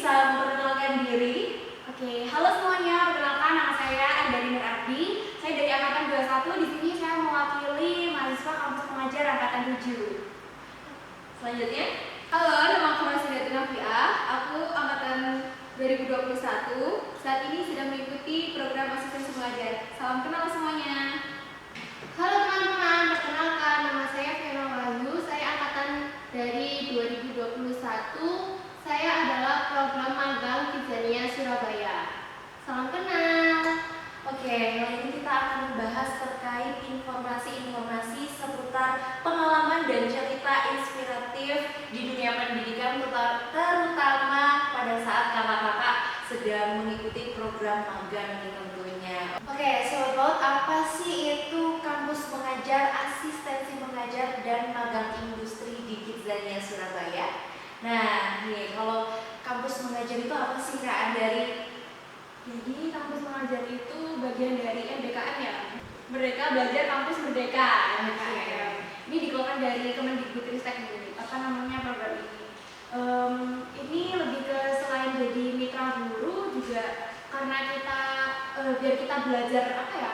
bisa memperkenalkan diri? Oke, halo semuanya. Perkenalkan, nama saya Andari Nur Abdi. Saya dari angkatan 21. Di sini saya mewakili mahasiswa kampus pengajar angkatan 7. Selanjutnya, halo, nama aku Rasidatin Nafiah. Aku angkatan 2021. Saat ini sedang mengikuti program asistensi pengajar. Salam kenal semuanya. Halo teman-teman, perkenalkan nama saya Vena Wahyu. Saya angkatan dari 2021. Saya adalah program magang Kidzania Surabaya. Salam kenal. oke, kali ini kita akan membahas terkait informasi-informasi seputar pengalaman dan cerita inspiratif di dunia pendidikan, terutama pada saat kakak-kakak sedang mengikuti program magang ini tentunya. Oke, Sobat Paut, apa sih itu kampus pengajar, asistensi pengajar, dan magang industri di Kidzania Surabaya? Nah, nih kalau kampus mengajar itu apa sih Kak Andari? Jadi kampus pengajar itu bagian dari MBKM ya. Merdeka Belajar Kampus Merdeka. MBKM. Ini dikeluarkan dari Kemendikbudristek ini. Apa namanya program ini? Ini lebih ke selain jadi mitra guru juga karena kita biar kita belajar apa ya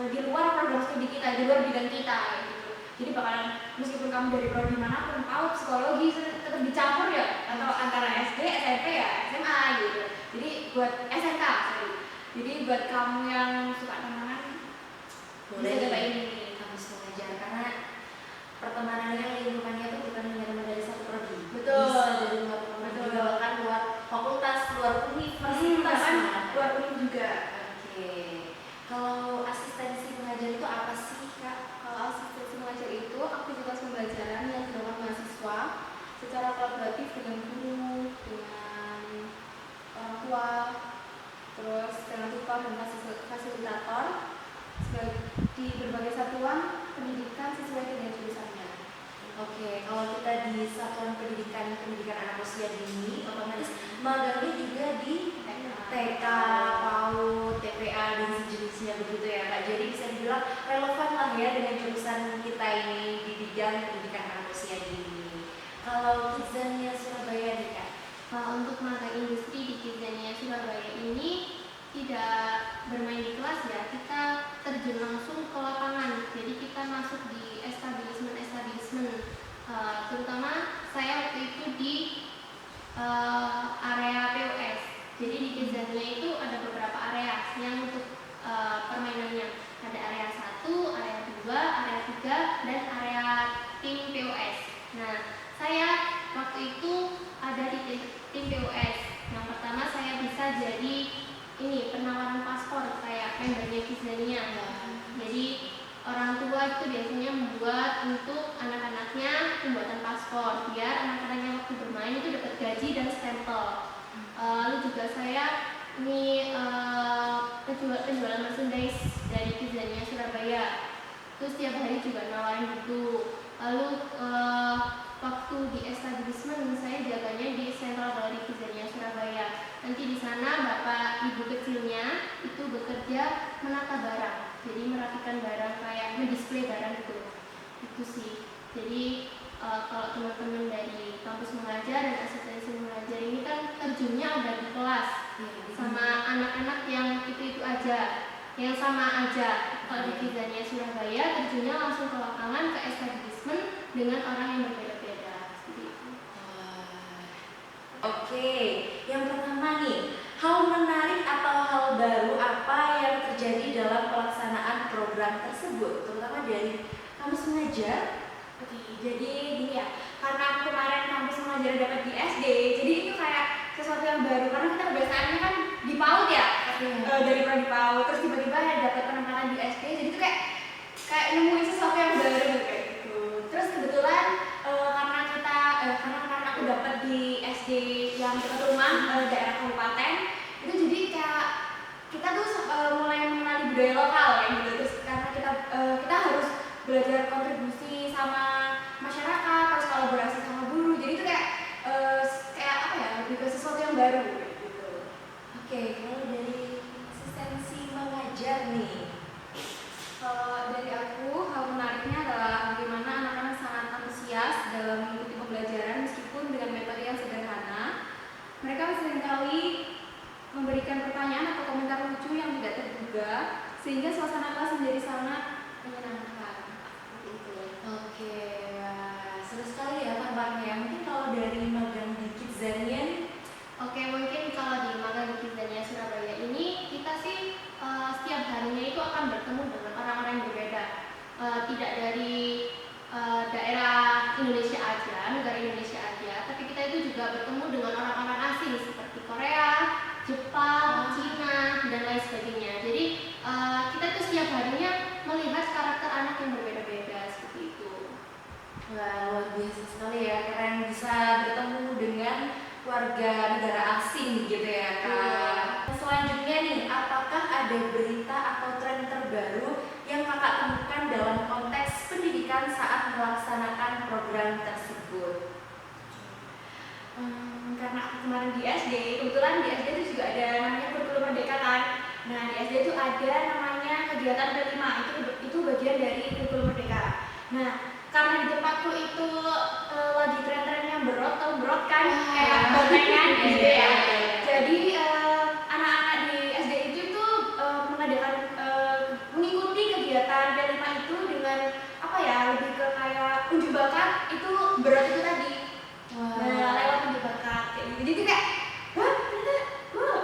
di luar program studi kita, di luar bidang kita gitu. Jadi bakalan meskipun kamu dari prodi manapun, PAUD, psikologi tetap dicampur ya, atau antara SD, SMP ya, SMA gitu. Jadi buat SMK, sorry. Jadi buat kamu yang suka tanaman, Boleh bisa coba nih, ini. kampus mengajar karena pertemanannya lingkungannya itu bukan hanya teman dari satu prodi. Betul. Bisa dari luar prodi, Betul. juga bahkan luar fakultas, luar universitas. Bahkan malah. luar univ juga. Oke. Kalau asistensi pengajar itu apa sih Kak? Kalau asistensi mengajar itu aktivitas pembelajaran yang dilakukan mahasiswa secara kolaboratif dengan guru, dengan orang tua, terus dengan tutor dan fasilitator di berbagai satuan pendidikan sesuai dengan jurusannya. Oke, kalau kita di satuan pendidikan anak usia dini, otomatis magangnya juga di TK, PAUD, TPA dan sejenisnya begitu ya Kak. Jadi bisa dibilang relevan lah ya dengan jurusan kita ini di bidang pendidikan anak usia dini. Kalau Kidzania Surabaya nih Kak, Untuk magang industri di Kidzania Surabaya ini tidak bermain di kelas ya, kita terjun langsung ke lapangan. Jadi kita masuk di establishment, terutama saya waktu itu di area POS. Jadi di Kidzania itu ada beberapa area yang untuk permainannya. Ada area 1, area 2, area 3, dan area tim POS. Nah, saya waktu itu ada di tim POS. Yang pertama saya bisa jadi ini penawaran paspor kayak membernya Kidzania. Jadi orang tua itu biasanya membuat untuk anak-anaknya pembuatan paspor biar anak-anaknya waktu bermain itu dapat gaji dan stempel. Lalu juga saya ini penjualan merchandise dari Kidzania Surabaya. Terus setiap hari juga nawarin gitu. Lalu waktu di establishment saya jaganya di Central Gallery Kidzania Surabaya. Nanti di sana bapak ibu kecilnya itu bekerja menata barang. Jadi merapikan barang kayak mendisplay barang gitu. Itu sih. Jadi kalau teman-teman dari kampus mengajar dan asistensi mengajar ini kan terjunnya ada di kelas sama anak-anak yang itu aja, yang sama aja. Kalau di Kidzania Surabaya terjunnya langsung ke lapangan, ke establishment dengan orang yang berbeda-beda. Seperti itu. Oke, yang pertama nih, hal menarik atau hal baru apa yang terjadi dalam pelaksanaan program tersebut, terutama dari kampus mengajar? Oke, jadi gini ya, karena aku kemarin kampus mengajar dapat di SD, jadi itu kayak sesuatu yang baru karena kita kebiasaannya kan di PAUD ya, dari prodi PAUD, terus tiba-tiba dapat penempatan di SD, jadi itu kayak nemuin sesuatu yang baru kayak gitu. Terus kebetulan karena kemarin aku dapat di SD yang dekat rumah, daerah kabupaten, itu jadi kayak kita tuh mulai mengenali budaya lokal kayak gitu. Terus karena kita harus belajar kontribusi sama masyarakat, harus kolaborasi sama guru. Jadi itu kayak apa ya, lebih ke sesuatu yang baru gitu. Oke, kalau dari asistensi mengajar nih, Kalau dari aku, hal menariknya adalah bagaimana anak-anak sangat antusias dalam mengikuti pembelajaran meskipun dengan metode yang sederhana. Mereka juga, sehingga suasana kelas menjadi sangat menyenangkan. Seperti itu. Oke, wah, seru sekali ya kabarnya. Mungkin kalau dari magang di Kidzania nih, Oke, mungkin kalau di magang di Kidzania Surabaya ini kita sih setiap harinya itu akan bertemu dengan orang-orang yang berbeda. Tidak dari daerah Indonesia aja, negara Indonesia aja, tapi kita itu juga bertemu dengan orang-orang asing seperti Korea, Jepang, Cina, dan lain sebagainya. Jadi kita itu setiap harinya melihat karakter anak yang berbeda-beda seperti itu. wah, luar biasa sekali ya, keren bisa bertemu dengan warga negara asing gitu ya Kak. Selanjutnya nih, apakah ada berita atau tren terbaru yang Kakak temukan dalam konteks pendidikan saat melaksanakan program tersebut? Karena aku kemarin di SD, kebetulan di SD itu juga ada namanya kurikulum merdeka kan. Nah di SD itu ada namanya kegiatan P5, itu bagian dari kurikulum merdeka. Nah karena di tempatku itu lagi tren-trennya berot kan, kayak bontengan gitu ya. Jadi anak-anak di SD itu mengadakan mengikuti kegiatan P5 itu dengan apa ya, lebih ke kayak unjuk bakat itu berot itu tadi. Nah, lewat unjuk bakat kayak gitu. Jadi kayak, wah ternyata, wah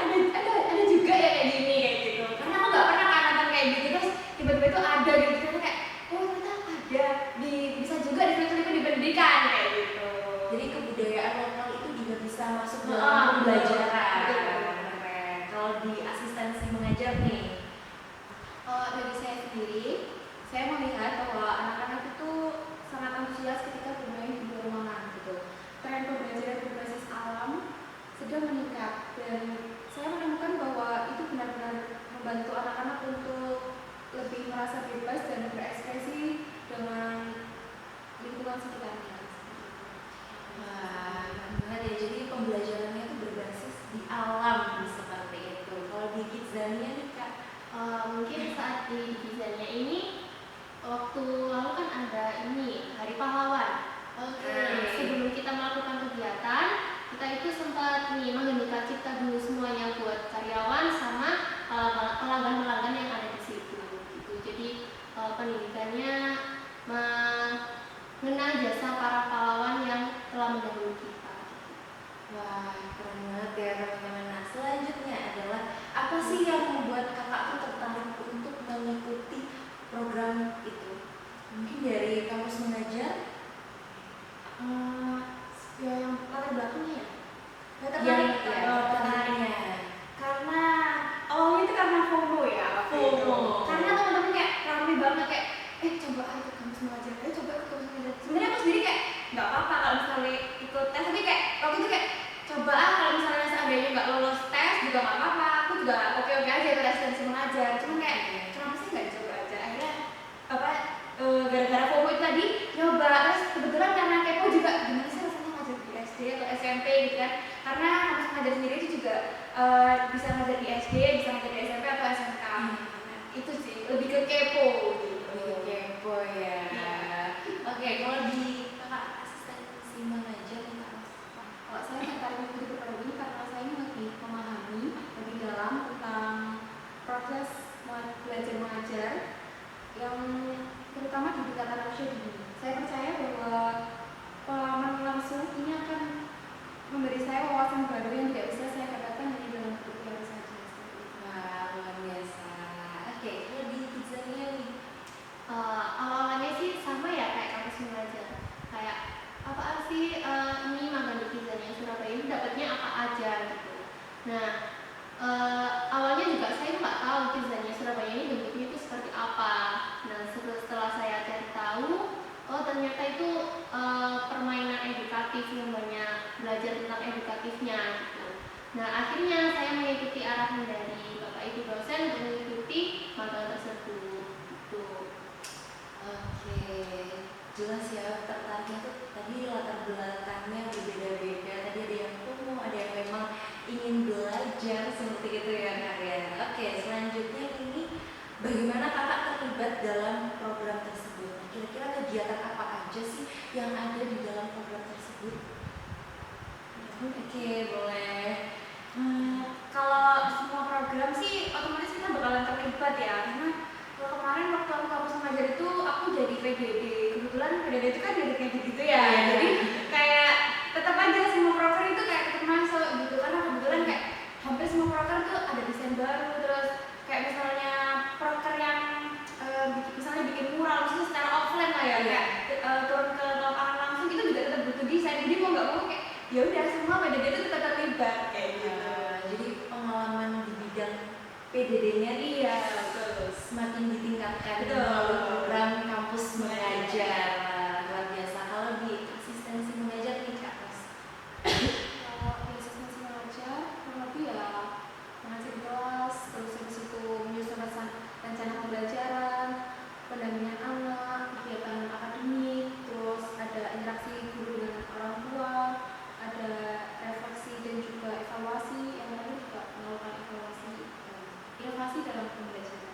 ada juga ya kayak gini kayak gitu. Karena aku nggak pernah kan nonton kayak gitu, terus tiba-tiba itu ada gitu. Ternyata kayak, oh ternyata ada bisa juga diselipin di pendidikan kayak gitu. Jadi kebudayaan lokal itu juga bisa masuk dalam pembelajaran. Keren. Kalau di asistensi mengajar nih, Dari saya sendiri, saya melihat bahwa anak-anak itu sangat antusias ketika bermain di luar ruangan gitu. Tren pembelajaran berbasis alam sedang meningkat dan saya menemukan bahwa itu benar-benar membantu anak-anak untuk lebih merasa bebas dan berekspresi dengan lingkungan sekitarnya. wah, keren banget ya. Jadi pembelajarannya itu berbasis di alam seperti itu. Kalau di Kidzania nih Kak, Mungkin saat di Kidzania ini waktu lalu kan ada ini Hari Pahlawan. Nah, sebelum kita melakukan kegiatan, kita itu sempat nih mengheningkan cipta dulu semuanya buat karyawan sama pelanggan-pelanggan yang ada di situ. Gitu. Jadi pendidikannya mengenal jasa para pahlawan yang telah mendahului kita. wah, keren banget ya teman-teman. Nah, selanjutnya adalah apa sih yang membuat Kakak tuh tertarik untuk mengikuti program itu? Mungkin dari kampus mengajar? Ya yang latar belakangnya ya. Tertariknya. Karena awalnya itu karena FOMO ya. FOMO. Karena teman-teman kayak rame banget kayak, coba ikut kampus mengajar, coba ikut kampus mengajar. Sebenarnya aku sendiri kayak nggak apa-apa kalau misalnya ikut tes, tapi kayak waktu itu kayak coba kalau misalnya seandainya nggak lolos tes juga nggak apa-apa, aku juga oke-oke aja ikut asistensi mengajar. Cuman kayak kenapa sih nggak dicoba aja? Akhirnya gara-gara FOMO itu tadi nyoba, terus kebetulan karena kepo juga gimana sih rasanya ngajar di SD atau SMP gitu kan. Karena kampus mengajar sendiri itu juga bisa ngajar di SD, bisa ngajar di SMP atau SMK. Nah, itu sih lebih ke kepo gitu. Kepo ya. Oke, kalau di Kakak asistensi mengajar nih Kak? Kalau saya tertarik mengikuti program ini karena saya ingin lebih memahami lebih dalam tentang proses belajar mengajar yang terutama di tingkatan usia dini. Saya percaya bahwa pengalaman langsung ini akan memberi saya wawasan baru yang tidak bisa saya dapatkan hanya dalam kuliah saja. Wah, luar biasa. Oke, kalau di Kidzania nih, Awalnya sih sama ya kayak kampus mengajar. Kayak apa sih ini magang di Kidzania Surabaya ini dapatnya apa aja gitu. Nah awalnya juga saya nggak tahu Kidzania Surabaya ini bentuknya itu seperti apa. Nah setelah saya cari tahu, oh ternyata itu permainan edukatif yang banyak belajar tentang edukatifnya gitu. Nah akhirnya saya mengikuti arahan dari Bapak Ibu dosen untuk mengikuti magang tersebut. Gitu. oke, jelas ya tertariknya tuh tadi latar belakangnya berbeda-beda. Tadi ada yang FOMO, ada yang memang ingin belajar seperti itu ya Kak ya. Oke, selanjutnya ini bagaimana Kakak terlibat dalam program tersebut? Nah, kira-kira kegiatan apa aja sih yang ada di dalam program tersebut? Oke, boleh. Kalau semua program sih otomatis kita bakalan terlibat PDD. Kebetulan PDD itu kan dari kayak gitu ya. Iya. Jadi kayak tetap aja semua proker itu kayak tetap masuk gitu, karena kebetulan kayak hampir semua proker tuh ada desain baru. Terus kayak misalnya proker yang misalnya bikin mural, maksudnya secara offline lah ya, kayak turun ke lapangan langsung itu juga tetap butuh desain. Jadi mau nggak mau kayak ya udah semua PDD itu tetap terlibat kayak gitu. Jadi pengalaman di bidang PDD-nya nih Iya, betul. semakin ditingkatkan Betul. melalui program kampus mengajar. Luar biasa. Kalau di asistensi mengajar nih Kak Ros. Kalau di asistensi mengajar, kurang lebih ya mengajar di kelas, terus habis itu menyusun rencana pembelajaran, pendampingan anak, kegiatan akademik, terus ada interaksi guru dengan orang tua, ada refleksi dan juga evaluasi, yang terakhir juga melakukan evaluasi inovasi dalam pembelajaran.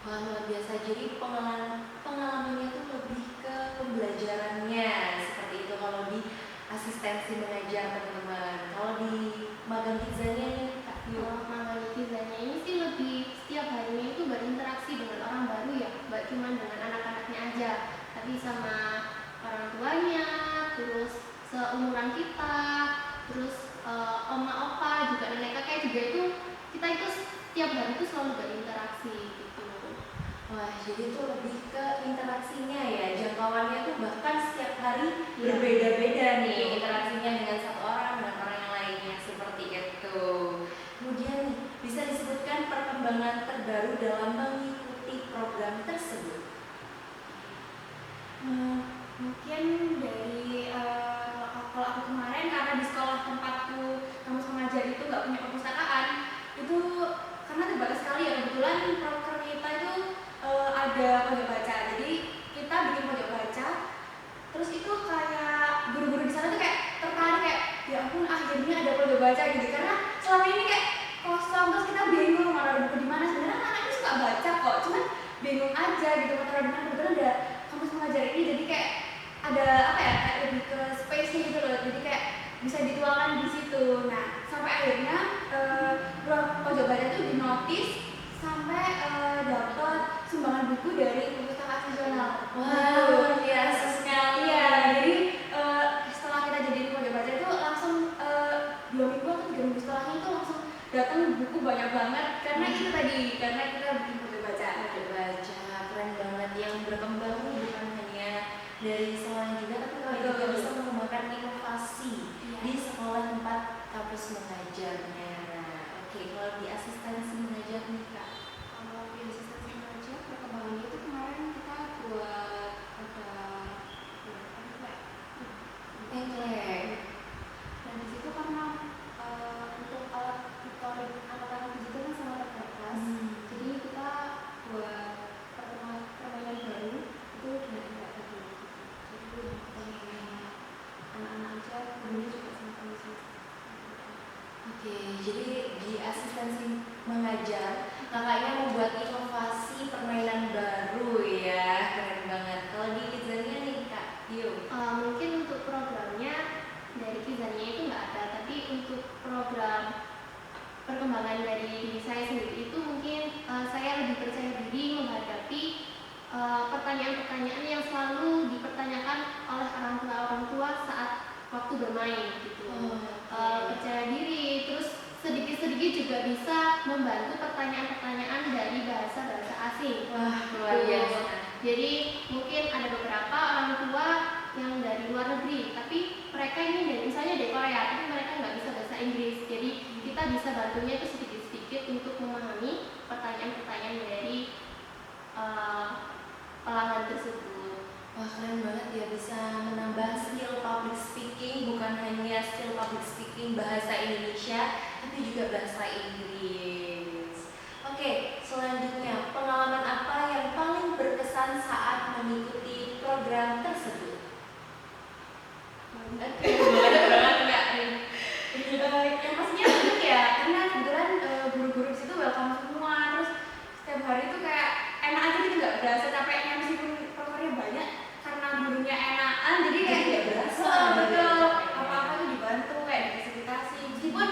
Wah, luar biasa. Jadi pengalamannya tuh lebih ke pembelajarannya seperti itu kalau di asistensi mengajar teman-teman. Kalau di magang Kizanya nih Kak Yu. Magang Kizanya ini sih lebih setiap harinya itu berinteraksi dengan orang baru ya, nggak cuma dengan anak-anaknya aja, tapi sama orang tuanya, terus seumuran kita, terus oma opa juga nenek kakek juga itu kita itu setiap hari itu selalu berinteraksi gitu. Wah, jadi itu lebih ke interaksinya ya. Jangkauannya tuh bahkan setiap hari Iya. berbeda-beda nih interaksinya dengan satu orang dengan orang yang lainnya seperti itu. Kemudian nih, bisa disebutkan perkembangan terbaru dalam mengikuti program tersebut. Mungkin dari kalau aku kemarin, karena di sekolah tempatku kampus mengajar itu nggak punya perpustakaan, itu karena terbatas sekali ya. Kebetulan proker kita itu ada pojok baca, jadi kita bikin pojok baca. Terus itu kayak guru-guru di sana tuh kayak tertarik, kayak ya ampun akhirnya ada pojok baca gitu, karena selama ini kayak kosong, terus kita bingung mau naruh buku di mana. Sebenarnya anak-anak suka baca kok, cuman bingung aja gitu mau taruh di mana. Kebetulan ada kampus mengajar ini, jadi kayak ada apa ya, kayak lebih ke space-nya gitu loh, jadi kayak bisa dituangkan di situ. Nah, sampai akhirnya ruang pojok baca itu dinotis sampai dapat sumbangan buku dari perpustakaan nasional. Wah, luar biasa sekali. Iya, jadi setelah kita jadi pojok baca itu langsung 2 minggu atau 3 minggu setelahnya itu langsung datang buku banyak banget, karena itu tadi, karena kita bikin pojok baca. Pojok baca keren banget, yang berkembang nih bukan hanya dari sekolah juga, tapi kalau juga Betul. bisa mengembangkan inovasi Iya. di sekolah tempat kampus mengajarnya. Oke, kalau di asistensi mengajar nih Kak. Kalau di asistensi mengajar, perkembangannya itu kemarin kita buat ada Tengklek. dan di situ karena untuk alat tutoring anak-anak di situ kan sangat terbatas, jadi kita buat permainan baru itu dengan tidak tadi, jadi permainan anak-anak aja, gurunya juga sangat kondusif. Oke, jadi di asistensi mengajar kakaknya membuat inovasi permainan baru ya, keren banget. Kalau di Kizania nih Kak Yu. Mungkin untuk programnya dari Kizania itu nggak ada, tapi untuk program perkembangan dari diri saya sendiri itu mungkin saya lebih percaya diri menghadapi pertanyaan-pertanyaan yang selalu dipertanyakan oleh orang tua saat waktu bermain gitu. Percaya diri, terus sedikit-sedikit juga bisa membantu pertanyaan-pertanyaan dari bahasa-bahasa asing. Wah, luar biasa. Jadi mungkin ada beberapa orang tua yang dari luar negeri, tapi mereka ini dari misalnya dari Korea, tapi mereka nggak bisa bahasa Inggris. Jadi kita bisa bantunya itu sedikit-sedikit untuk memahami pertanyaan-pertanyaan dari pelanggan tersebut. Wah, keren banget ya, bisa menambah skill public speaking, bukan hanya skill public speaking bahasa Indonesia, tapi juga bahasa Inggris. Oke, selanjutnya pengalaman apa yang paling berkesan saat mengikuti program tersebut? Yang pastinya banyak ya, karena kebetulan guru-guru di situ welcome semua, terus setiap hari itu kayak enak aja gitu, nggak berasa capeknya meskipun prokernya banyak, karena gurunya enakan, jadi kayak Nggak berasa, betul, capeknya. apa-apa tuh dibantu, kayak difasilitasi, meskipun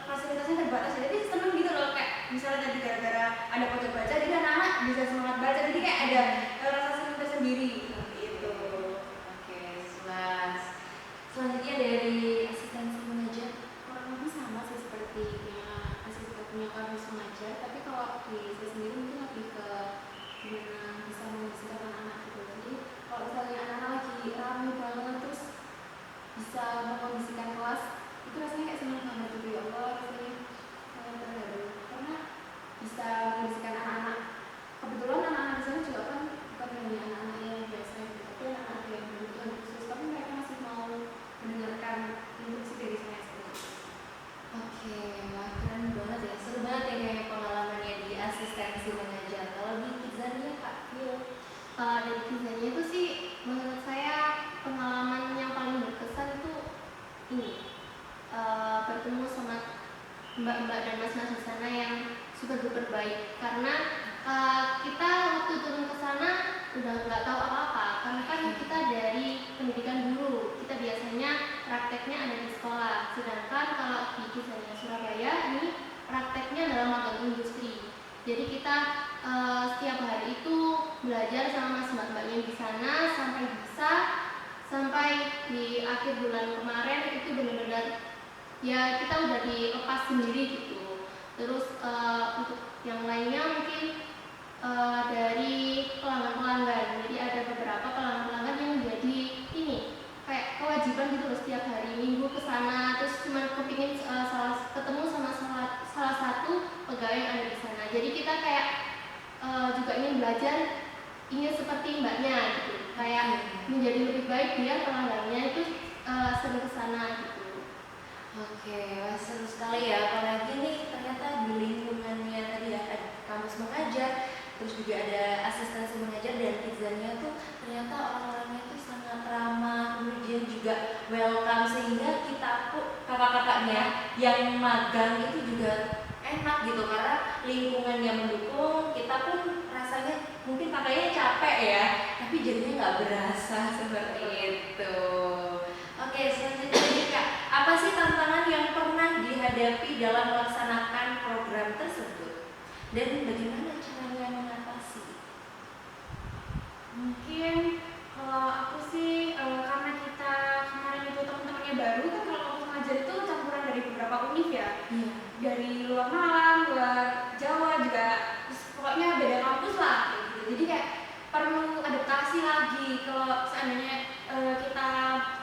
fasilitasnya terbatas ya, tapi seneng gitu loh, kayak misalnya tadi gara-gara ada pojok baca, jadi anak-anak bisa semangat baca, jadi kayak ada rasa seneng tersendiri Oke, wah keren banget ya, seru banget ya kayak pengalamannya di asistensi mengajar. Kalau di Kidzania Kak Fio? Dari kisahnya itu sih menurut saya pengalaman yang paling berkesan itu ini bertemu sama mbak-mbak dan mas-mas di sana yang super duper baik, karena kita waktu turun ke sana udah nggak tahu apa-apa karena kan kita dari pendidikan guru, kita biasanya prakteknya ada di sekolah, sedangkan kalau di Kisahnya Surabaya ini prakteknya dalam magang industri. Jadi kita setiap hari itu belajar sama mas mbak-mbaknya di sana sampai di akhir bulan kemarin itu benar-benar ya kita udah dilepas sendiri gitu. Terus untuk yang lainnya mungkin dari pelanggan-pelanggan. Jadi ada beberapa pelanggan-pelanggan yang jadi ini kayak kewajiban gitu loh, setiap hari Minggu ke sana, terus cuma kepingin ketemu sama salah satu pegawai yang ada di sana. Jadi kita kayak juga ingin belajar, ingin seperti mbaknya gitu, kayak menjadi lebih baik biar pelanggannya itu sering ke sana gitu. Oke, wah seru sekali ya. Apalagi nih ternyata di lingkungannya tadi ya ada kampus mengajar, terus juga ada asistensi mengajar dan Kidzania tuh ternyata orang-orangnya tuh sangat ramah, kemudian juga welcome, sehingga kita kakak-kakaknya yang magang itu juga enak gitu karena lingkungannya mendukung. Kita pun rasanya mungkin pakainya capek ya, tapi jadinya nggak berasa seperti itu. Oke, selanjutnya nih Kak, apa sih tantangan yang pernah dihadapi dalam melaksanakan program tersebut dan bagaimana caranya mengatasi? Mungkin kalau aku sih karena kita kemarin itu teman-temannya baru kan, kalau aku ngajar itu campuran dari beberapa univ ya, dari luar Malang, luar Jawa juga, terus pokoknya beda kampus lah kayak gitu. Jadi kayak perlu adaptasi lagi. Kalau seandainya kita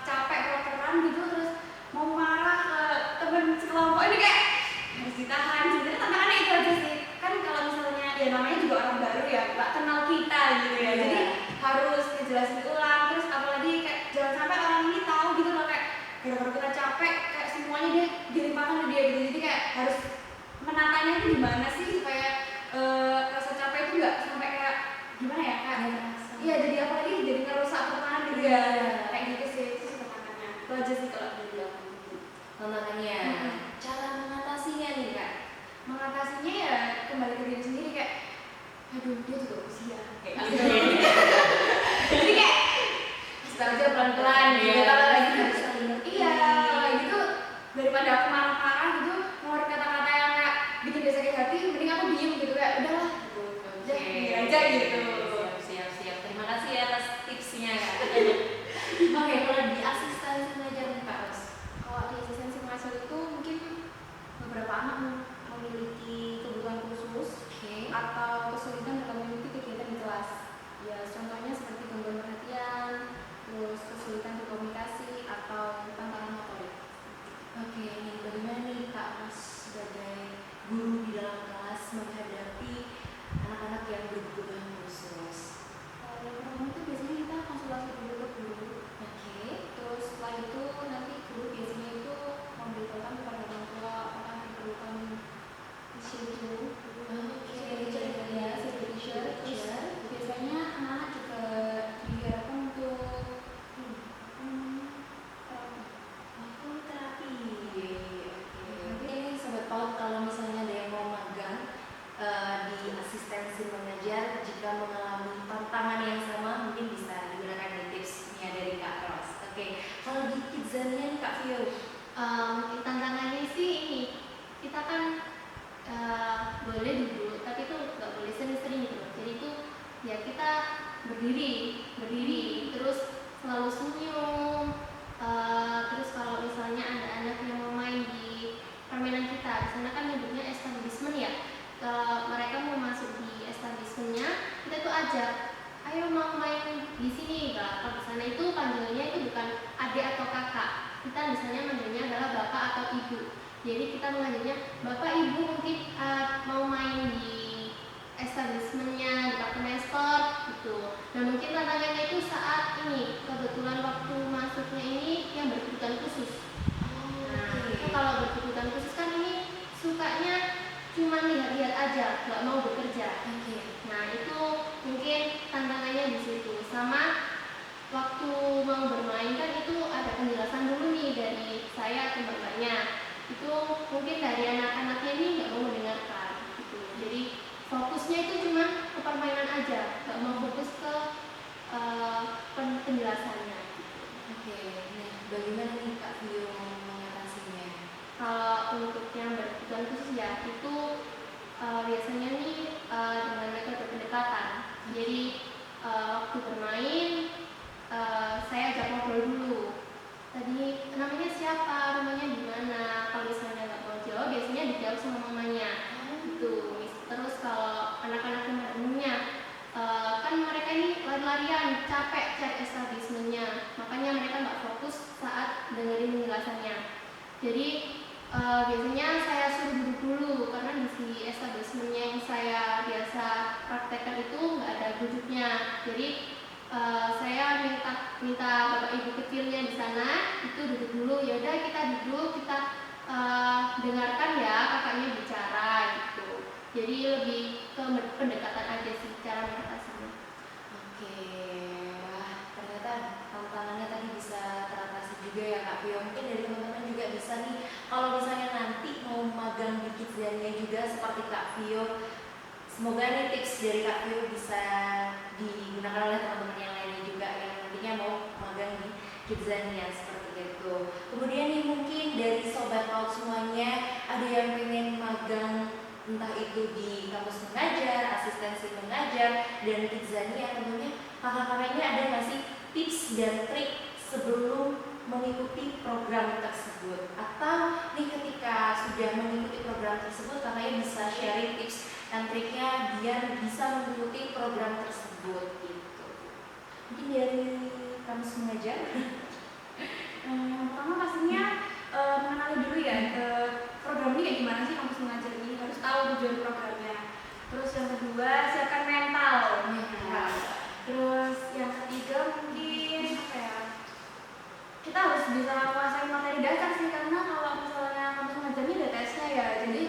capek prokeran gitu terus mau marah ke teman sekelompok ini kayak harus ditahan. Sebenarnya tantangannya itu aja sih, kan kalau misalnya ya namanya juga orang baru ya, nggak kenal kita gitu ya, jadi harus dijelasin ulang. Terus apalagi kayak jangan sampai orang ini tahu gitu loh, kayak gara-gara kita capek kayak semuanya dia dilimpahkan ke dia gitu. Jadi kayak harus menatanya itu gimana sih supaya rasa capek itu nggak sampai kayak gimana ya, kayak iya jadi apalagi jadi ngerusak pertahanan gitu ya, kayak gitu sih. Itu sih tantangannya, itu aja sih kalau dari aku. Tantangannya, cara mengatasinya nih Kak? Mengatasinya ya kembali ke diri sendiri, kayak aduh dia juga usia kayak gitu. Jadi kayak start aja pelan-pelan gitu. Kalau lagi harus saling ngerti. Iya, gitu daripada aku marah-marah gitu ngeluarin kata-kata yang kayak bikin dia sakit hati, mending aku diem gitu, kayak udahlah gitu. Udah biar aja gitu. Siap. Terima kasih ya atas tipsnya Kak. Oke, kalau di asistensi mengajar nih Kak Ros? Kalau di asistensi mengajar itu mungkin beberapa anak memiliki kebutuhan khusus atau kesulitan dalam mengikuti kegiatan di kelas. Ya, contohnya seperti gangguan perhatian, terus kesulitan berkomunikasi atau tantangan motorik. Oke, ini bagaimana nih Kak Ros sebagai guru di dalam kelas menghadapi anak-anak yang berkebutuhan khusus? Yang pertama itu biasanya kita konsultasi dulu ke guru. Oke. Terus setelah itu nanti guru biasanya itu memberitahukan kepada orang tua apakah diperlukan schedule. Terus biasanya anak-anak juga diharapkan untuk Terapi. Oke. Mungkin ini sobat PAUD kalau misalnya ada yang mau magang di asistensi mengajar, jika mengalami tantangan yang sama mungkin bisa digunakan di tipsnya dari Kak Ros. Oke. Kalau di Kidzania nih Kak Fio? Mungkin tantangannya sih ini, kita kan boleh duduk tapi itu nggak boleh sering-sering gitu. Jadi itu ya kita berdiri terus selalu senyum. Terus kalau misalnya ada anak yang mau main di permainan kita, di sana kan nyebutnya establishment ya. Kalau mereka mau masuk di establishmentnya, kita tuh ajak, ayo mau main di sini. Kalau di sana itu panggilnya itu bukan adik atau kakak, kita misalnya manggilnya adalah bapak atau ibu. Jadi kita mengajarnya bapak ibu mungkin mau main di establishmentnya, departemen store gitu. Nah mungkin tantangannya itu saat ini kebetulan waktu masuknya ini yang berkebutuhan khusus. Nah itu kalau berkebutuhan khusus kan ini nggak mau bekerja. Nah itu mungkin tantangannya di situ. Sama waktu mau bermain kan itu ada penjelasan dulu nih dari saya atau mbaknya. Itu mungkin dari anak-anaknya ini nggak mau mendengarkan gitu. Jadi fokusnya itu cuma ke permainan aja, nggak mau fokus ke penjelasannya. Oke, nah bagaimana nih Kak Vio mengatasinya? Kalau untuk yang berkebutuhan khusus ya itu biasanya nih dengan metode pendekatan. Jadi waktu bermain saya ajak ngobrol dulu. Tadi namanya siapa, rumahnya di mana. Kalau misalnya nggak mau jawab, biasanya dijawab sama mamanya. Gitu. Terus kalau anak-anak yang pada umumnya kan mereka ini lari-larian, capek cari establishmentnya, makanya mereka nggak fokus saat dengerin penjelasannya. Jadi biasanya saya suruh duduk dulu karena di si establishmentnya yang saya biasa praktekkan itu nggak ada duduknya. Jadi saya minta bapak ibu kecilnya di sana itu duduk dulu. Ya udah kita duduk, kita dengarkan ya kakaknya bicara gitu. Jadi lebih ke pendekatan aja sih cara mengatasinya. Oke, wah ternyata tantangannya tadi bisa teratasi juga ya Kak Vio. Mungkin dari teman-teman juga bisa nih, kalau misalnya nanti mau magang di Kidzania juga seperti Kak Vio, semoga nih tips dari Kak Vio bisa digunakan oleh teman-teman yang lainnya juga yang nantinya mau magang di Kidzania seperti itu. Kemudian nih mungkin dari sobat laut semuanya ada yang pengen magang entah itu di kampus mengajar, asistensi mengajar, dan Kidzania, tentunya kakak-kakaknya ada nggak sih tips dan trik sebelum mengikuti program tersebut? Atau nih ketika sudah mengikuti program tersebut kakaknya bisa sharing tips dan triknya biar bisa mengikuti program tersebut gitu. Mungkin dari kampus mengajar. Yang pertama pastinya mengenali dulu ya program ini kayak gimana sih kampus mengajar ini, harus tahu tujuan programnya. Terus yang kedua siapkan mental. Nah, terus yang ketiga mungkin apa ya, kita harus bisa menguasai materi dasar sih, karena kalau misalnya kampus mengajar ini ada tesnya ya, jadi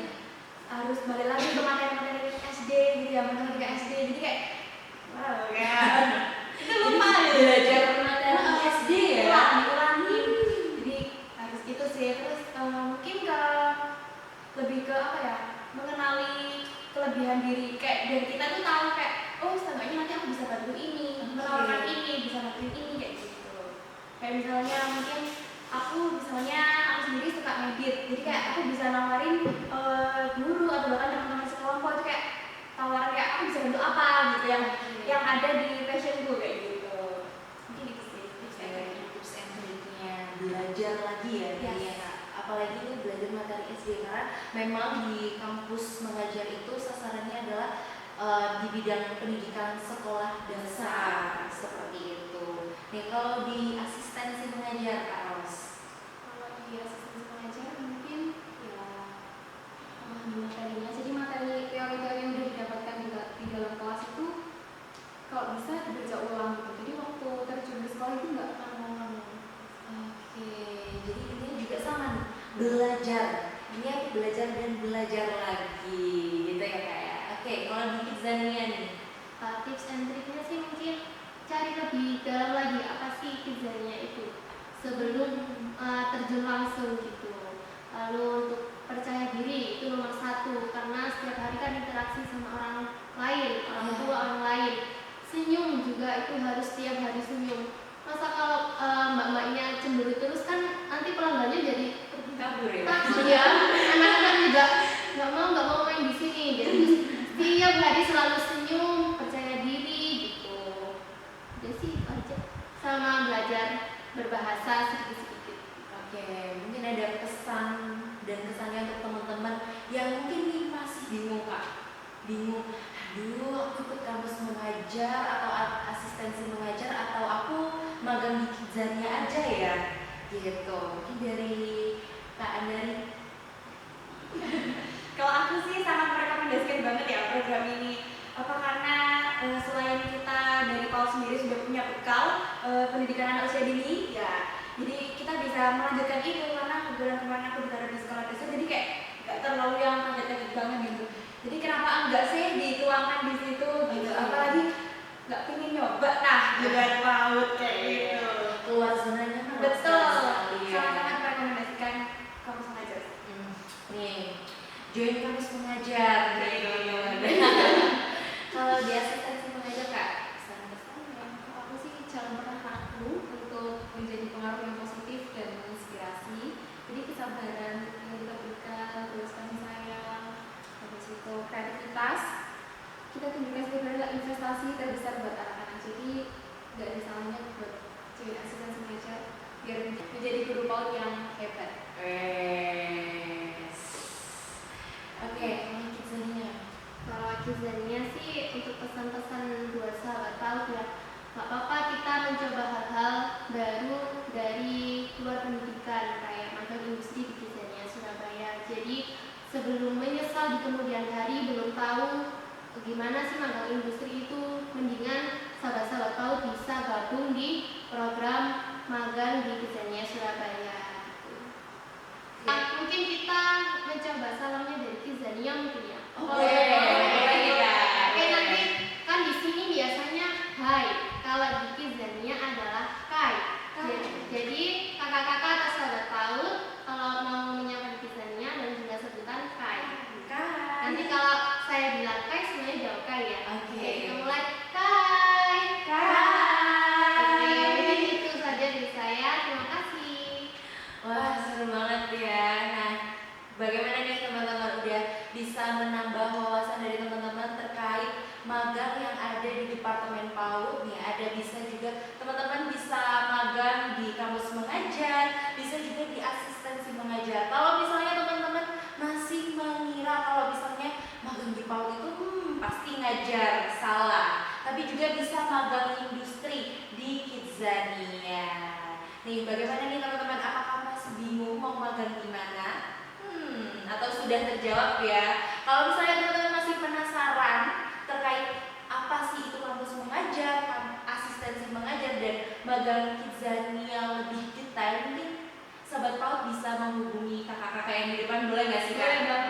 harus balik lagi ke materi-materi SD gitu ya, matematika SD. Jadi kayak wow ya itu lupa Belajar materi SD ya. diulangi. Jadi harus itu sih. Terus mungkin ke lebih ke apa ya, mengenali kelebihan diri. Kayak dari kita tuh tahu kayak oh setidaknya nanti aku bisa bantu ini, menawarkan ini, bisa bantuin ini kayak gitu. Kayak misalnya mungkin aku sendiri suka ngedit, jadi kayak aku bisa nawarin guru atau bahkan teman-teman sekelompok itu kayak tawaran kayak aku bisa bantu apa gitu yang ada di passionku kayak gitu. Mungkin itu sih Tips and triknya belajar lagi ya, Yes. ya Kak. Apalagi itu belajar materi SD karena memang di kampus mengajar itu sasarannya adalah di bidang pendidikan sekolah dasar seperti itu. Nih kalau di asistensi mengajar Kak Ros. Kalau di asistensi mengajar mungkin ya di materinya, jadi materi teori-teori yang udah didapatkan di dalam kelas itu kalau bisa dibaca ulang gitu. Jadi waktu terjun di sekolah itu nggak ngomong-ngomong. Oke, jadi ini juga sama nih, belajar. Ini aku belajar dan belajar lagi, gitu ya Kak ya. Oke, kalau di Kidzania nih, Tips and triknya sih mungkin cari lebih dalam lagi apa sih Kidzania itu sebelum terjun langsung gitu. Lalu untuk percaya diri itu nomor 1 karena setiap hari kan interaksi sama orang lain, orang tua orang lain. Senyum juga itu harus setiap hari senyum. Masa kalau mbak-mbaknya cemburu terus kan nanti pelanggannya jadi kabur ya. takut ya. Anak-anak juga nggak mau main di sini. Jadi setiap hari selalu senyum, percaya diri gitu. Jadi sih itu aja. Sama belajar berbahasa sedikit-sedikit. Oke, mungkin ada pesan dan kesannya untuk teman-teman yang mungkin nih masih bingung Kak. Bingung, aduh aku ikut kampus mengajar atau asistensi mengajar atau aku magang di Kidzania aja ya gitu. Mungkin dari Kak Andari. Kalau aku sih sangat merekomendasikan banget ya program ini. Apa karena selain kita dari PAUD sendiri sudah punya bekal pendidikan anak usia dini ya, jadi kita bisa melanjutkan itu karena kebetulan kemarin aku ditaruh di sekolah dasar, jadi kayak nggak terlalu yang kaget-kaget banget gitu. Jadi kenapa enggak join kampus mengajar nih teman-teman. Kalau di asistensi mengajar Kak, pesan-pesan ya? Kalau aku sih jangan pernah ragu untuk menjadi pengaruh yang positif dan menginspirasi. Jadi kesabaran yang kita berikan, terus kasih sayang, habis itu kreativitas, kita tunjukkan sebenarnya adalah investasi terbesar buat anak-anak. Jadi nggak ada salahnya buat cewek asistensi mengajar biar menjadi guru PAUD yang hebat. Wes. Oke, kalau Kidzania. Kalau Kidzania sih untuk pesan-pesan buat sahabat PAUD ya, nggak apa-apa kita mencoba hal-hal baru dari luar pendidikan kayak magang industri di Kidzania Surabaya. Jadi sebelum menyesal di kemudian hari belum tahu gimana sih magang industri itu, mendingan sahabat-sahabat PAUD bisa gabung di program magang di Kidzania Surabaya. Mungkin kita mencoba salamnya dari Kidzania mungkin ya. Oke, boleh kita. Oke, nanti kan di sini biasanya hai, kalau di Kidzania adalah kai. Jadi kakak-kakak atau sahabat PAUD kalau mau menyapa di Kidzania dan juga sebutan kai. Nanti kalau saya bilang kai semuanya jawab kai ya. Oke. Oke, kita mulai kai. Oke, mungkin itu saja dari saya. Terima kasih. Wah, seru banget ya. Nah, bagaimana nih teman-teman udah bisa menambah wawasan dari teman-teman terkait magang yang ada di Departemen PAUD nih. Ada bisa juga teman-teman bisa magang di kampus mengajar, bisa juga di asistensi mengajar. Kalau misalnya teman-teman masih mengira kalau misalnya magang di PAUD itu pasti ngajar, salah. Tapi juga bisa magang industri di Kidzania. Nih, bagaimana nih teman-teman? Apakah masih bingung mau magang di mana? Atau sudah terjawab ya? Kalau misalnya teman-teman masih penasaran terkait apa sih itu kampus mengajar, asistensi mengajar, dan magang Kidzania lebih detail, mungkin sahabat PAUD bisa menghubungi kakak-kakak yang di depan, boleh nggak sih Kak? Boleh banget.